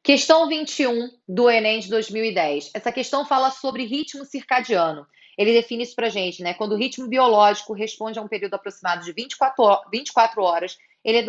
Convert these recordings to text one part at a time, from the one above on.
Questão 21 do Enem de 2010. Essa questão fala sobre ritmo circadiano. Ele define isso para gente, né? Quando o ritmo biológico responde a um período aproximado de 24 horas, ele é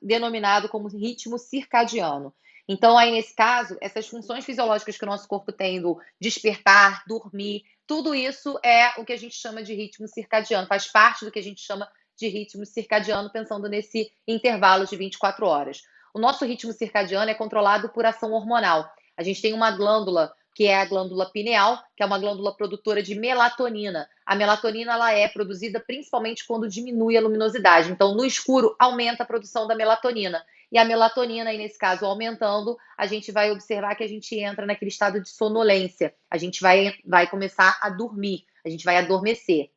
denominado como ritmo circadiano. Então, aí nesse caso, essas funções fisiológicas que o nosso corpo tem do despertar, dormir, tudo isso é o que a gente chama de ritmo circadiano, faz parte do que a gente chama de ritmo circadiano, pensando nesse intervalo de 24 horas. O nosso ritmo circadiano é controlado por ação hormonal. A gente tem uma glândula, que é a glândula pineal, que é uma glândula produtora de melatonina. A melatonina ela é produzida principalmente quando diminui a luminosidade. Então, no escuro, aumenta a produção da melatonina. E a melatonina, aí nesse caso, aumentando, a gente vai observar que a gente entra naquele estado de sonolência. A gente vai começar a dormir, a gente vai adormecer.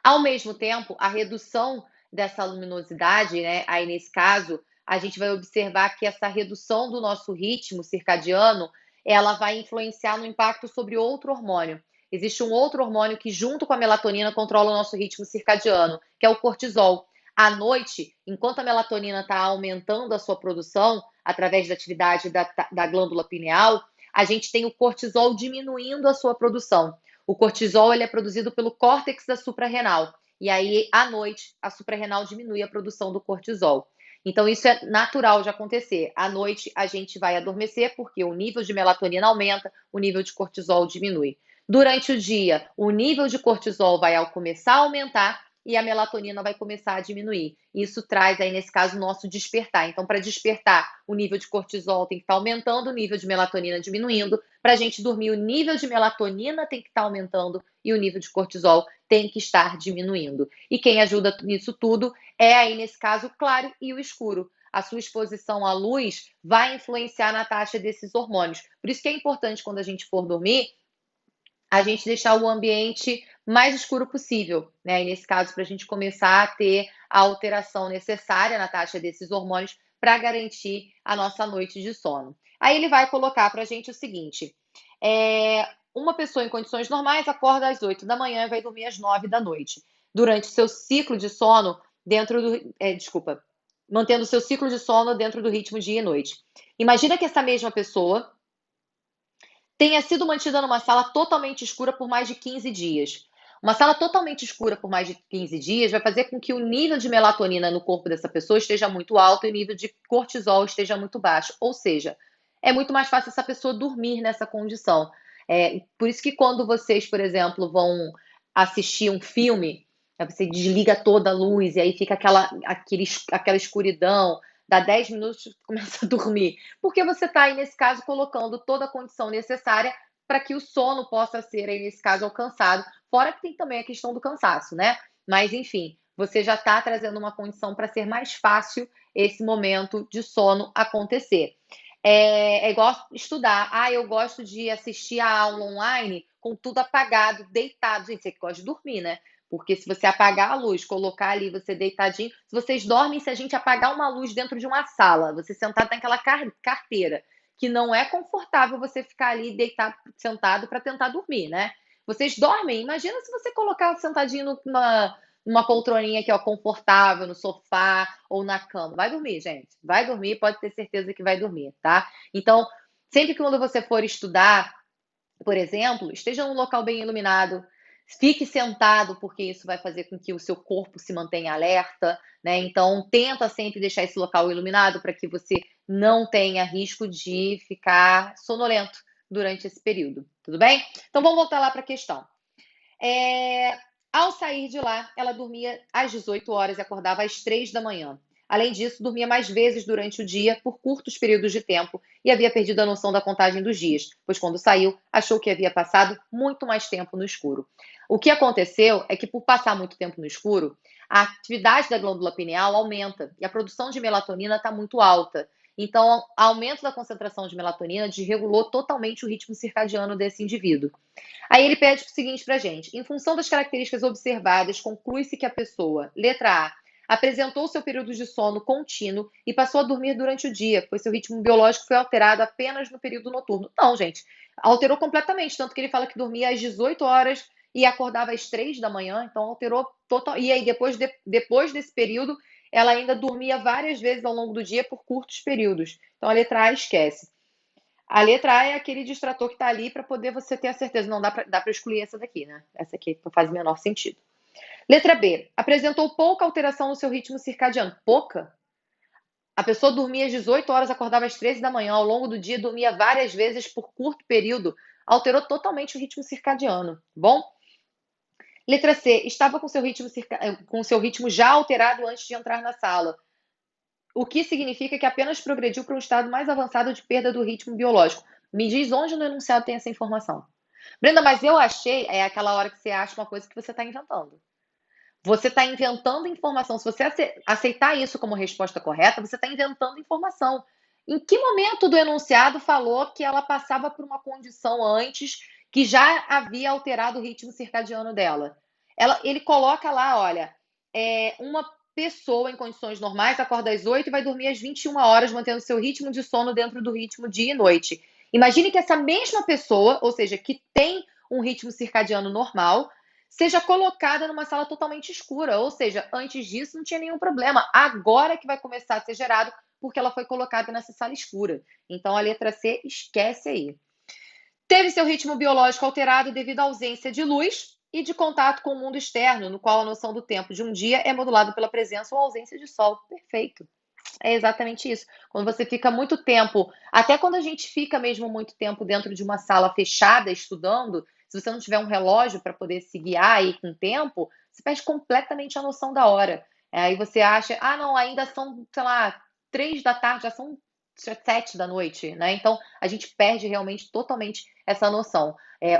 Ao mesmo tempo, a redução dessa luminosidade, né, aí nesse caso, a gente vai observar que essa redução do nosso ritmo circadiano, ela vai influenciar no impacto sobre outro hormônio. Existe um outro hormônio que, junto com a melatonina, controla o nosso ritmo circadiano, que é o cortisol. À noite, enquanto a melatonina está aumentando a sua produção, através da atividade da glândula pineal, a gente tem o cortisol diminuindo a sua produção. O cortisol ele é produzido pelo córtex da suprarrenal. E aí, à noite, a suprarrenal diminui a produção do cortisol. Então, isso é natural de acontecer. À noite, a gente vai adormecer porque o nível de melatonina aumenta, o nível de cortisol diminui. Durante o dia, o nível de cortisol vai começar a aumentar e a melatonina vai começar a diminuir. Isso traz aí, nesse caso, o nosso despertar. Então, para despertar, o nível de cortisol tem que estar aumentando, o nível de melatonina diminuindo. Para a gente dormir, o nível de melatonina tem que estar aumentando e o nível de cortisol tem que estar diminuindo. E quem ajuda nisso tudo é aí, nesse caso, o claro e o escuro. A sua exposição à luz vai influenciar na taxa desses hormônios. Por isso que é importante, quando a gente for dormir, a gente deixar o ambiente mais escuro possível, né? E nesse caso, para a gente começar a ter a alteração necessária na taxa desses hormônios para garantir a nossa noite de sono. Aí ele vai colocar para a gente o seguinte: uma pessoa em condições normais acorda às 8 da manhã e vai dormir às 9 da noite. Durante o seu ciclo de sono, mantendo o seu ciclo de sono dentro do ritmo dia e noite. Imagina que essa mesma pessoa tenha sido mantida numa sala totalmente escura por mais de 15 dias. Uma sala totalmente escura por mais de 15 dias vai fazer com que o nível de melatonina no corpo dessa pessoa esteja muito alto e o nível de cortisol esteja muito baixo. Ou seja, é muito mais fácil essa pessoa dormir nessa condição. Por isso que quando vocês, por exemplo, vão assistir um filme, você desliga toda a luz e aí fica aquela escuridão, dá 10 minutos e começa a dormir. Porque você está aí, nesse caso, colocando toda a condição necessária para que o sono possa ser, aí, nesse caso, alcançado. Fora que tem também a questão do cansaço, né? Mas, enfim, você já está trazendo uma condição para ser mais fácil esse momento de sono acontecer. É igual estudar. Eu gosto de assistir a aula online com tudo apagado, deitado. Gente, você que gosta de dormir, né? Porque se você apagar a luz, colocar ali você deitadinho, se vocês dormem, se a gente apagar uma luz dentro de uma sala, você sentado naquela carteira, que não é confortável você ficar ali deitado, sentado para tentar dormir, né? Vocês dormem? Imagina se você colocar sentadinho numa poltroninha aqui, ó, confortável, no sofá ou na cama. Vai dormir, gente. Vai dormir, pode ter certeza que vai dormir, tá? Então, sempre que quando você for estudar, por exemplo, esteja num local bem iluminado, fique sentado, porque isso vai fazer com que o seu corpo se mantenha alerta, né? Então, tenta sempre deixar esse local iluminado para que você não tenha risco de ficar sonolento durante esse período, tudo bem? Então, vamos voltar lá para a questão. Ao sair de lá, ela dormia às 18 horas e acordava às 3 da manhã. Além disso, dormia mais vezes durante o dia, por curtos períodos de tempo, e havia perdido a noção da contagem dos dias, pois quando saiu, achou que havia passado muito mais tempo no escuro. O que aconteceu é que, por passar muito tempo no escuro, a atividade da glândula pineal aumenta e a produção de melatonina está muito alta. Então, o aumento da concentração de melatonina desregulou totalmente o ritmo circadiano desse indivíduo. Aí ele pede o seguinte para a gente: em função das características observadas, conclui-se que a pessoa, letra A, apresentou seu período de sono contínuo e passou a dormir durante o dia, pois seu ritmo biológico foi alterado apenas no período noturno. Não, gente, alterou completamente, tanto que ele fala que dormia às 18 horas e acordava às 3 da manhã, então alterou total. E aí, depois desse período, ela ainda dormia várias vezes ao longo do dia por curtos períodos. Então a letra A esquece. A letra A é aquele distrator que está ali para poder você ter a certeza. Não dá para excluir essa daqui, né? Essa aqui não faz o menor sentido. Letra B. Apresentou pouca alteração no seu ritmo circadiano. Pouca? A pessoa dormia às 18 horas, acordava às 13 da manhã. Ao longo do dia, dormia várias vezes por curto período. Alterou totalmente o ritmo circadiano. Bom? Letra C. Estava com seu ritmo já alterado antes de entrar na sala. O que significa que apenas progrediu para um estado mais avançado de perda do ritmo biológico. Me diz onde no enunciado tem essa informação. Brenda, mas eu achei, é aquela hora que você acha uma coisa que você está inventando. Você está inventando informação. Se você aceitar isso como resposta correta, você está inventando informação. Em que momento do enunciado falou que ela passava por uma condição antes que já havia alterado o ritmo circadiano dela? Ele coloca lá, olha, uma pessoa em condições normais acorda às 8 e vai dormir às 21 horas, mantendo seu ritmo de sono dentro do ritmo dia e noite. Imagine que essa mesma pessoa, ou seja, que tem um ritmo circadiano normal, seja colocada numa sala totalmente escura, ou seja, antes disso não tinha nenhum problema. Agora que vai começar a ser gerado, porque ela foi colocada nessa sala escura. Então a letra C, esquece aí. Teve seu ritmo biológico alterado devido à ausência de luz e de contato com o mundo externo, no qual a noção do tempo de um dia é modulado pela presença ou ausência de sol. Perfeito. É exatamente isso. Quando você fica muito tempo, até quando a gente fica mesmo muito tempo dentro de uma sala fechada estudando, se você não tiver um relógio para poder se guiar aí com o tempo, você perde completamente a noção da hora. Aí você acha, ah, não, ainda são, sei lá, 3 da tarde, já são 7 da noite, né? Então a gente perde realmente totalmente essa noção.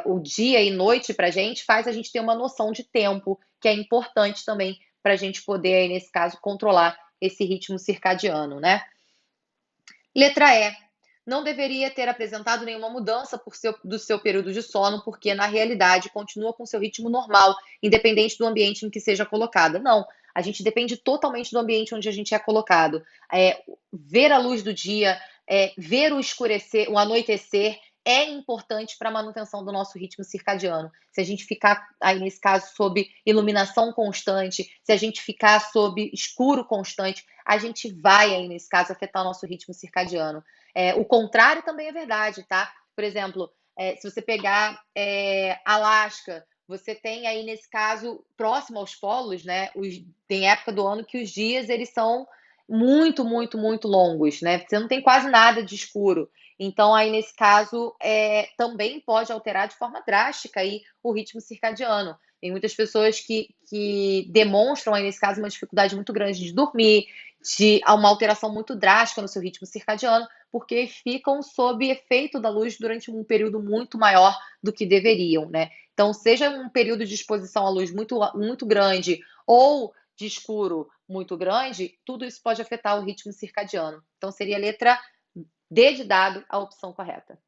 O dia e noite para a gente faz a gente ter uma noção de tempo, que é importante também para a gente poder, aí, nesse caso, controlar esse ritmo circadiano, né? Letra E. Não deveria ter apresentado nenhuma mudança do seu período de sono, porque na realidade continua com seu ritmo normal, independente do ambiente em que seja colocada. Não, a gente depende totalmente do ambiente onde a gente é colocado. Ver a luz do dia, ver o escurecer, o anoitecer, é importante para a manutenção do nosso ritmo circadiano. Se a gente ficar, aí nesse caso, sob iluminação constante, se a gente ficar sob escuro constante, a gente vai, aí nesse caso, afetar o nosso ritmo circadiano. O contrário também é verdade, tá? Por exemplo, se você pegar Alasca, você tem aí, nesse caso, próximo aos polos, né? Tem época do ano que os dias eles são muito, muito, muito longos, né? Você não tem quase nada de escuro. Então, aí, nesse caso, também pode alterar de forma drástica aí o ritmo circadiano. Tem muitas pessoas que demonstram, aí, nesse caso, uma dificuldade muito grande de dormir, de uma alteração muito drástica no seu ritmo circadiano, porque ficam sob efeito da luz durante um período muito maior do que deveriam, né? Então, seja um período de exposição à luz muito, muito grande ou de escuro muito grande, tudo isso pode afetar o ritmo circadiano. Então, seria a letra D de dado a opção correta.